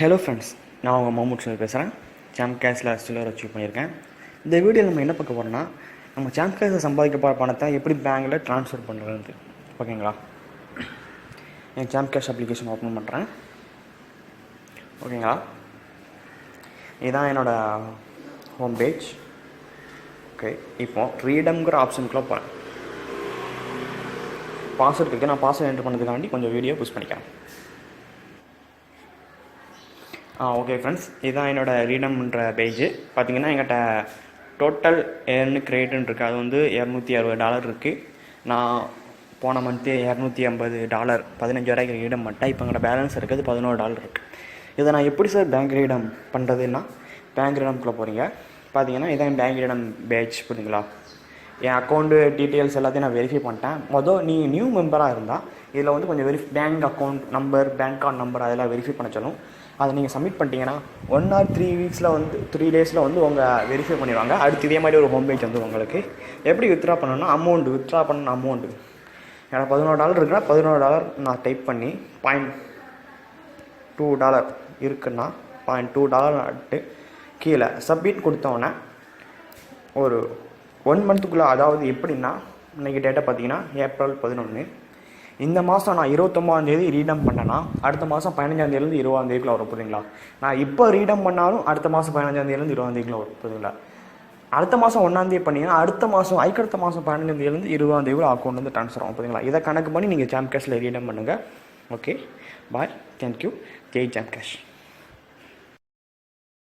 Hello friends, நான் உங்கள் மஹமூட் சொல்லி பேசுகிறேன். சாம் கேஷில் சிலர் அச்சீவ் பண்ணியிருக்கேன். இந்த வீடியோவில் நம்ம என்ன பார்க்க போகிறோம்னா, நம்ம சாம் கேஷில் சம்பாதிக்க போகிற பணத்தை எப்படி பேங்கில் ட்ரான்ஸ்ஃபர் பண்ணுறது. ஓகேங்களா? என் சாம் கேஷ் அப்ளிகேஷன் ஓப்பன் பண்ணுறேன். ஓகேங்களா? இதுதான் என்னோடய ஹோம் பேஜ். ஓகே, இப்போது ரீடம்ங்கிற ஆப்ஷனுக்குள்ளே போகிறேன். பாஸ்வேர்ட் இருக்குது. நான் பாஸ்வேர்ட் என்ட்ரு பண்ணதுக்காண்டி கொஞ்சம் வீடியோ புஷ் பண்ணிக்கிறேன். ஓகே ஃப்ரெண்ட்ஸ், இதுதான் என்னோடய ரீடம்ன்ற பேஜு. பார்த்திங்கன்னா எங்கிட்ட டோட்டல் கிரெடிட்னு இருக்குது. அது வந்து $260 இருக்குது. நான் போன மந்த்து $250 15,000 ரீடம் பண்ணிட்டேன். இப்போ எங்கள்கிட்ட பேலன்ஸ் இருக்குது $11 இருக்குது. இதை நான் எப்படி சார் பேங்க் ரீடம் பண்ணுறதுன்னா, பேங்க் ரீடம்குள்ளே போகிறீங்க. பார்த்தீங்கன்னா இதான் பேங்க் ரீடம் பேஜ். புரியுதுங்களா? என் அக்கௌண்ட்டு டீட்டெயில்ஸ் எல்லாத்தையும் நான் வெரிஃபை பண்ணிட்டேன். நீங்கள் நியூ மெம்பராக இருந்தால் இதில் வந்து கொஞ்சம் bank account number, bank card number அதெல்லாம் வெரிஃபை பண்ண சொல்லும். அதை நீங்கள் சப்மிட் பண்ணிட்டீங்கன்னா 1 or 3 வீக்ஸில் வந்து 3 டேஸில் வந்து உங்கள் வெரிஃபை பண்ணிடுவாங்க. அடுத்து இதே மாதிரி ஒரு ஹோம் பேஜ் வந்து உங்களுக்கு எப்படி வித்ட்ரா பண்ணணும்னா, வித்ட்ரா பண்ண அமௌண்ட்டு எனக்கு $11 இருக்குன்னா $11 நான் டைப் பண்ணி $0.2 இருக்குன்னா $0.2 நட்டு கீழே சப்மிட் கொடுத்தோன்னே ஒரு 1 மந்த்துக்குள்ளே, அதாவது எப்படின்னா இன்றைக்கி டேட்டை பார்த்தீங்கன்னா April 11. இந்த மாதம் நான் 29 ரீடம் பண்ணேன்னா அடுத்த மாதம் 15 20 வரும். புரியுதுங்களா? நான் இப்போ ரீடம் பண்ணாலும் அடுத்த மாதம் 15 20 வரும். புரியுதுங்களா? அடுத்த மாதம் 1 பண்ணிங்கன்னா அடுத்த மாதம் அடுத்த மாதம் 15 20 அக்கௌண்ட் வந்து ட்ரான்ஸ்ஃபர் ஆகும். புரியுதுங்களா? இதை கணக்கு பண்ணி நீங்கள் சாம் கேஷில் ரீடம் பண்ணுங்கள். ஓகே, பாய், தேங்க்யூ. ஜெய் சாம் கேஷ்.